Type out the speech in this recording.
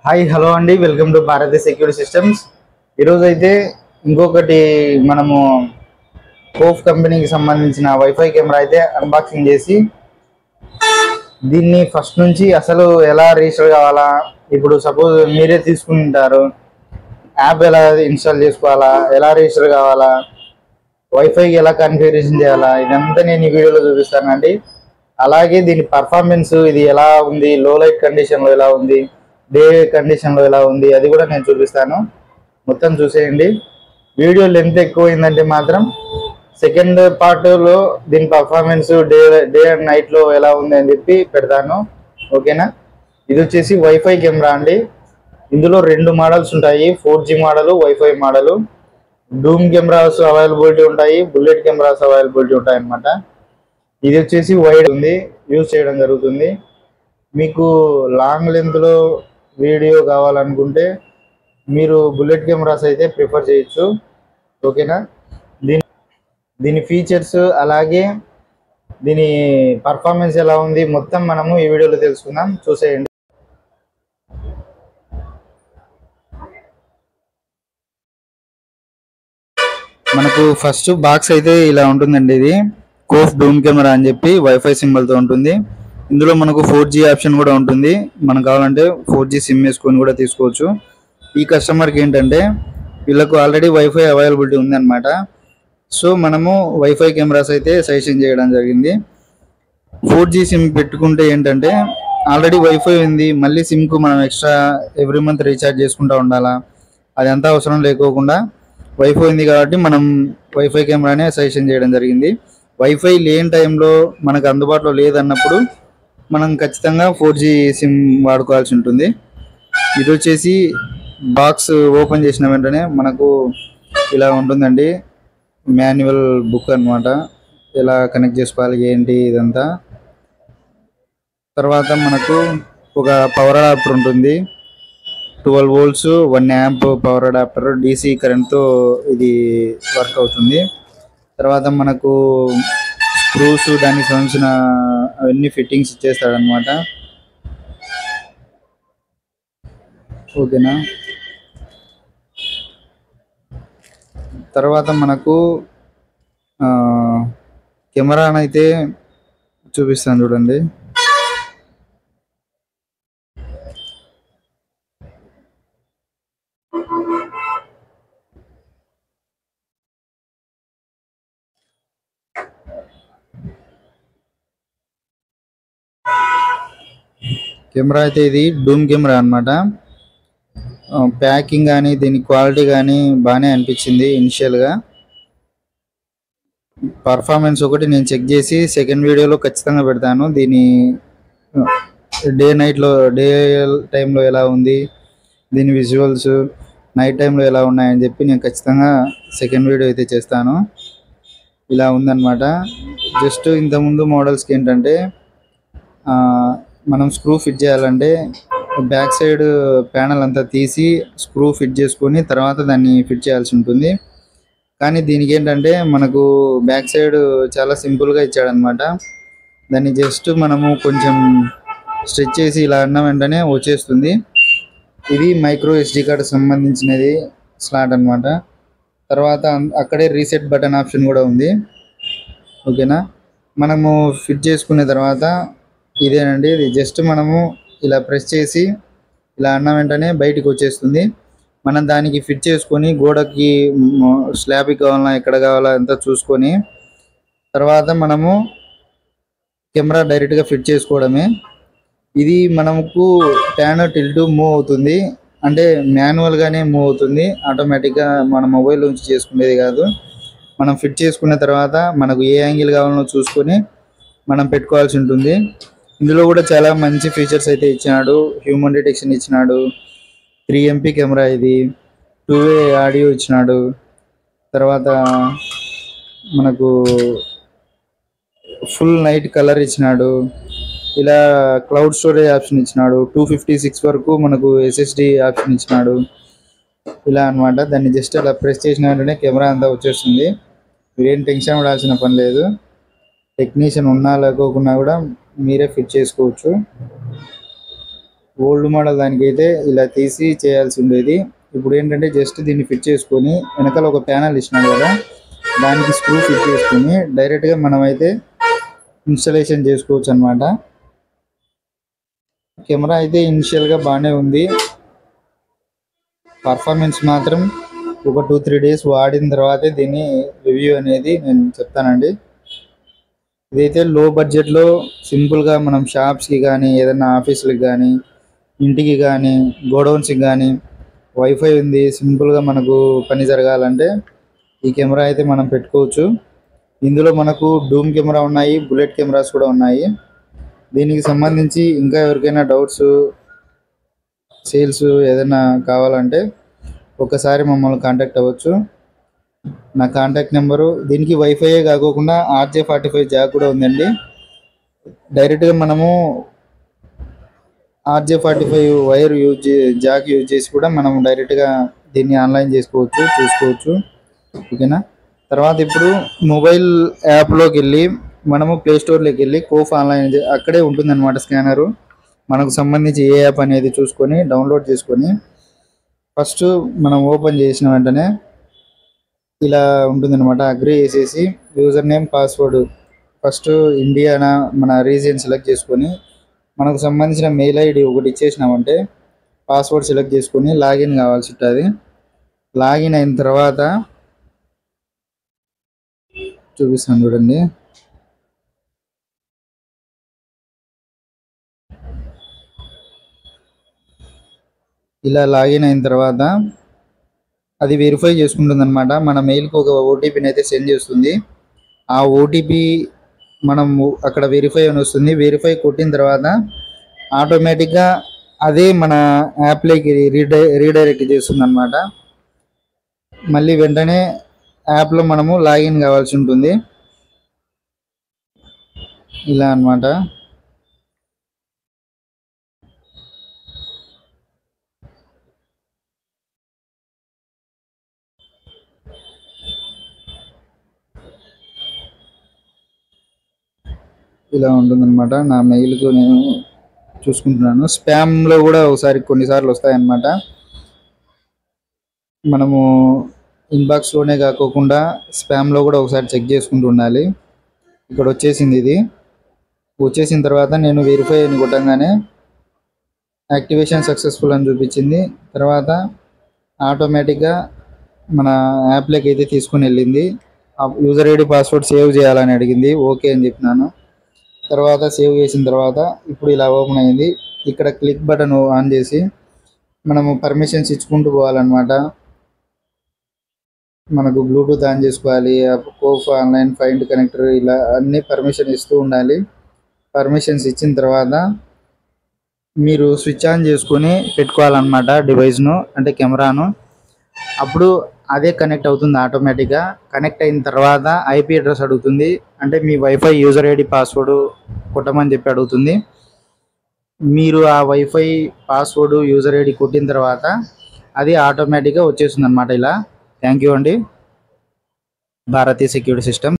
Hi hello అండి, welcome to Bharatiya security systems. ఈరోజు అయితే ఇంకొకటి మనము కోఫ్ కంపెనీకి సంబంధించిన వైఫై కెమెరా అయితే అన్బాక్సింగ్ చేసి దీన్ని ఫస్ట్ నుంచి అసలు ఎలా రిజిస్టర్ కావాలా, ఇప్పుడు సపోజ్ మీరే తీసుకుంటారు, యాప్ ఎలా ఇన్స్టాల్ చేసుకోవాలా, ఎలా రిజిస్టర్ కావాలా, వైఫైకి ఎలా కాన్ఫిగరేషన్ చేయాలా, ఇదంతా నేను ఈ వీడియోలో చూపిస్తానండి. అలాగే దీని పర్ఫార్మెన్స్ ఇది ఎలా ఉంది, లో లైట్ కండిషన్లో ఎలా ఉంది, డే కండిషన్లో ఎలా ఉంది, అది కూడా నేను చూపిస్తాను. మొత్తం చూసేయండి. వీడియో లెంత్ ఎక్కువైందంటే మాత్రం సెకండ్ పార్ట్లో దీని పర్ఫార్మెన్స్ డే అండ్ నైట్లో ఎలా ఉంది అని చెప్పి పెడతాను, ఓకేనా. ఇది వచ్చేసి వైఫై కెమెరా అండి. ఇందులో రెండు మోడల్స్ ఉంటాయి, 4G మోడలు, వైఫై మోడలు. డూమ్ కెమెరాస్ అవైలబిలిటీ ఉంటాయి, బుల్లెట్ కెమెరాస్ అవైలబిలిటీ ఉంటాయి అన్నమాట. ఇది వచ్చేసి వైడ్ ఉంది, యూజ్ చేయడం జరుగుతుంది. మీకు లాంగ్ లెంత్లో వీడియో కావాలనుకుంటే మీరు బుల్లెట్ కెమెరాస్ అయితే ప్రిఫర్ చేయొచ్చు, ఓకేనా. దీని ఫీచర్స్ అలాగే దీని పర్ఫార్మెన్స్ ఎలా ఉంది మొత్తం మనము ఈ వీడియోలో తెలుసుకుందాం, చూసేయండి. మనకు ఫస్ట్ బాక్స్ అయితే ఇలా ఉంటుందండి. ఇది కోఫ్ డూమ్ కెమెరా అని చెప్పి వైఫై సింబల్తో ఉంటుంది. ఇందులో మనకు 4G ఆప్షన్ కూడా ఉంటుంది. మనం కావాలంటే 4G సిమ్ వేసుకొని కూడా తీసుకోవచ్చు. ఈ కస్టమర్కి ఏంటంటే వీళ్ళకు ఆల్రెడీ వైఫై అవైలబిలిటీ ఉంది అనమాట. సో మనము వైఫై కెమెరాస్ అయితే సజెషన్ చేయడం జరిగింది. 4G సిమ్ పెట్టుకుంటే ఏంటంటే ఆల్రెడీ వైఫై ఉంది, మళ్ళీ సిమ్కు మనం ఎక్స్ట్రా ఎవ్రీ మంత్ రీఛార్జ్ చేసుకుంటూ ఉండాలా, అది అంతా అవసరం లేకోకుండా వైఫై ఉంది కాబట్టి మనం వైఫై కెమెరానే సజెషన్ చేయడం జరిగింది. వైఫై లేని టైంలో మనకు అందుబాటులో లేదన్నప్పుడు మనం ఖచ్చితంగా 4G సిమ్ వాడుకోవాల్సి ఉంటుంది. ఇది వచ్చేసి బాక్స్ ఓపెన్ చేసిన వెంటనే మనకు ఇలా ఉంటుందండి, మాన్యువల్ బుక్ అన్నమాట, ఎలా కనెక్ట్ చేసుకోవాలి ఏంటి ఇదంతా. తర్వాత మనకు ఒక పవర్ అడాప్టర్ ఉంటుంది, 12 volts 1 amp power adapter, DC కరెంట్తో ఇది వర్క్ అవుతుంది. తర్వాత మనకు స్క్రూస్, దానికి సంబంధించిన అవన్నీ ఫిట్టింగ్స్ ఇచ్చేస్తాడనమాట, ఓకేనా. తర్వాత మనకు కెమెరానైతే చూపిస్తాను చూడండి. కెమెరా అయితే ఇది డూమ్ కెమెరా అనమాట. ప్యాకింగ్ కానీ దీని క్వాలిటీ కానీ బాగానే అనిపించింది ఇనిషియల్గా. పర్ఫార్మెన్స్ ఒకటి నేను చెక్ చేసి సెకండ్ వీడియోలో ఖచ్చితంగా పెడతాను. దీని డే టైంలో ఎలా ఉంది, దీని విజువల్స్ నైట్ టైంలో ఎలా ఉన్నాయని చెప్పి నేను ఖచ్చితంగా సెకండ్ వీడియో అయితే చేస్తాను. ఇలా ఉందన్నమాట. జస్ట్ ఇంతకుముందు మోడల్స్కి ఏంటంటే మనం స్క్రూ ఫిట్ చేయాలంటే బ్యాక్ సైడ్ ప్యానల్ అంతా తీసి స్క్రూ ఫిట్ చేసుకొని తర్వాత దాన్ని ఫిట్ చేయాల్సి ఉంటుంది. కానీ దీనికి ఏంటంటే మనకు బ్యాక్ సైడ్ చాలా సింపుల్గా ఇచ్చాడనమాట. దాన్ని జస్ట్ మనము కొంచెం స్ట్రెచ్ చేసి ఇలా అన్న వెంటనే వచ్చేస్తుంది. ఇది మైక్రో SD కార్డ్ సంబంధించినది స్లాట్ అనమాట. తర్వాత అక్కడే రీసెట్ బటన్ ఆప్షన్ కూడా ఉంది, ఓకేనా. మనము ఫిట్ చేసుకున్న తర్వాత ఇదేనండి, ఇది జస్ట్ మనము ఇలా ప్రెస్ చేసి ఇలా అన్న వెంటనే బయటికి వచ్చేస్తుంది. మనం దానికి ఫిట్ చేసుకొని గోడకి స్లాబ్కి కావాలా ఎక్కడ కావాలా అంతా చూసుకొని తర్వాత మనము కెమెరా డైరెక్ట్గా ఫిట్ చేసుకోవడమే. ఇది మనకు ట్యాన్ టిల్ట్ మూవ్ అవుతుంది, అంటే మాన్యువల్గానే మూవ్ అవుతుంది, ఆటోమేటిక్గా మన మొబైల్ నుంచి చేసుకునేది కాదు. మనం ఫిట్ చేసుకున్న తర్వాత మనకు ఏ యాంగిల్ కావాలనో చూసుకొని మనం పెట్టుకోవాల్సి ఉంటుంది. ఇందులో కూడా చాలా మంచి ఫీచర్స్ అయితే ఇచ్చినాడు. హ్యూమన్ డిటెక్షన్ ఇచ్చినాడు, 3MP కెమెరా, ఇది 2-way ఆడియో ఇచ్చినాడు. తర్వాత మనకు ఫుల్ నైట్ కలర్ ఇచ్చినాడు. ఇలా క్లౌడ్ స్టోరేజ్ ఆప్షన్ ఇచ్చినాడు. 256 వరకు మనకు SSD ఆప్షన్ ఇచ్చినాడు. ఇలా అనమాట. దాన్ని జస్ట్ అలా ప్రెస్ చేసిన వెంటనే కెమెరా అంతా వచ్చేస్తుంది. మీరేం టెన్షన్ పడాల్సిన పని లేదు. టెక్నీషియన్ ఉన్నా లేకోకున్నా కూడా మీరే ఫిట్ చేసుకోవచ్చు. ఓల్డ్ మోడల్ దానికైతే ఇలా తీసి చేయాల్సి ఉండేది. ఇప్పుడు ఏంటంటే జస్ట్ దీన్ని ఫిట్ చేసుకొని వెనకాల ఒక ప్యానల్ ఇచ్చినాడు కదా, దానికి స్క్రూ ఫిట్ చేసుకొని డైరెక్ట్గా మనమైతే ఇన్స్టాలేషన్ చేసుకోవచ్చు అనమాట. కెమెరా అయితే ఇనిషియల్గా బాగానే ఉంది. పర్ఫార్మెన్స్ మాత్రం ఒక 2-3 డేస్ వాడిన తర్వాతే దీన్ని రివ్యూ అనేది నేను చెప్తానండి. ఇదైతే లో బడ్జెట్లో సింపుల్గా మనం షాప్స్కి కానీ, ఏదైనా ఆఫీసులకు కానీ, ఇంటికి కానీ, గోడౌన్స్కి కానీ వైఫై ఉంది, సింపుల్గా మనకు పని జరగాలంటే ఈ కెమెరా అయితే మనం పెట్టుకోవచ్చు. ఇందులో మనకు డూమ్ కెమెరా ఉన్నాయి, బుల్లెట్ కెమెరాస్ కూడా ఉన్నాయి. దీనికి సంబంధించి ఇంకా ఎవరికైనా డౌట్స్, సేల్స్ ఏదైనా కావాలంటే ఒకసారి మమ్మల్ని కాంటాక్ట్ అవ్వచ్చు. నా కాంటాక్ట్ నెంబరు, దీనికి వైఫైయే కాకోకుండా RJ45 జాక్ కూడా ఉందండి. డైరెక్ట్గా మనము RJ45 వైర్ జాక్ యూజ్ చేసి కూడా మనం డైరెక్ట్గా దీన్ని ఆన్లైన్ చూసుకోవచ్చు. ఓకేనా. తర్వాత ఇప్పుడు మొబైల్ యాప్లోకి వెళ్ళి మనము ప్లేస్టోర్లోకి వెళ్ళి కోఫ్ ఆన్లైన్ అక్కడే ఉంటుందన్నమాట స్కానరు. మనకు సంబంధించి ఏ యాప్ అనేది చూసుకొని డౌన్లోడ్ చేసుకొని ఫస్ట్ మనం ఓపెన్ చేసిన వెంటనే ఇలా ఉంటుందన్నమాట. అగ్రి చేసేసి user name, password first Indiana మన రీజియన్ సెలెక్ట్ చేసుకొని మనకు సంబంధించిన మెయిల్ ఐడి ఒకటి ఇచ్చేసినామంటే పాస్వర్డ్ సెలెక్ట్ చేసుకొని లాగిన్ కావాల్సి ఉంటుంది. లాగిన్ అయిన తర్వాత చూపిస్తాను చూడండి. ఇలా లాగిన్ అయిన తర్వాత అది వెరిఫై చేసుకుంటుంది అనమాట. మన మెయిల్కి ఒక ఓటీపీని అయితే సెండ్ చేస్తుంది. ఆ ఓటీపీ మనం అక్కడ వెరిఫై అని వస్తుంది. వెరిఫై కొట్టిన తర్వాత ఆటోమేటిక్గా అదే మన యాప్లోకి రీడైరెక్ట్ చేస్తుంది అనమాట. మళ్ళీ వెంటనే యాప్లో మనము లాగిన్ కావాల్సి ఉంటుంది. ఇలా అన్నమాట. ఇలా ఉంటుందన్నమాట. నా మెయిల్కు నేను చూసుకుంటున్నాను. స్పామ్లో కూడా ఒకసారి కొన్నిసార్లు వస్తాయన్నమాట. మనము ఇన్బాక్స్లోనే కాకోకుండా స్పామ్లో కూడా ఒకసారి చెక్ చేసుకుంటూ ఉండాలి. ఇక్కడ వచ్చేసింది. ఇది వచ్చేసిన తర్వాత నేను వెరిఫై అని కొట్టంగానే యాక్టివేషన్ సక్సెస్ఫుల్ అని చూపించింది. తర్వాత ఆటోమేటిక్గా మన యాప్లోకి అయితే తీసుకుని వెళ్ళింది. యూజర్ ఐడి పాస్వర్డ్ సేవ్ చేయాలని అడిగింది. ఓకే అని చెప్పినాను. తర్వాత సేవ్ చేసిన తర్వాత ఇప్పుడు ఇలా ఓపెన్ అయింది. ఇక్కడ క్లిక్ బటన్ ఆన్ చేసి మనము పర్మిషన్స్ ఇచ్చుకుంటూ పోవాలన్నమాట. మనకు బ్లూటూత్ ఆన్ చేసుకోవాలి, కోఫ్ ఆన్లైన్ ఫైండ్ కనెక్టర్, ఇలా అన్ని పర్మిషన్ ఇస్తూ ఉండాలి. పర్మిషన్స్ ఇచ్చిన తర్వాత మీరు స్విచ్ ఆన్ చేసుకొని పెట్టుకోవాలన్నమాట డివైస్ను, అంటే కెమెరాను. అప్పుడు అదే కనెక్ట్ అవుతుంది ఆటోమేటిక్గా. కనెక్ట్ అయిన తర్వాత ఐపీ అడ్రస్ అడుగుతుంది, అంటే మీ వైఫై యూజర్ ఐడి పాస్వర్డ్ కొట్టమని చెప్పి అడుగుతుంది. మీరు ఆ వైఫై పాస్వర్డ్ యూజర్ ఐడి కొట్టిన తర్వాత అది ఆటోమేటిక్గా వచ్చేస్తుంది అనమాట. ఇలా థ్యాంక్ యూ అండి, భారతీయ సెక్యూరిటీ సిస్టమ్.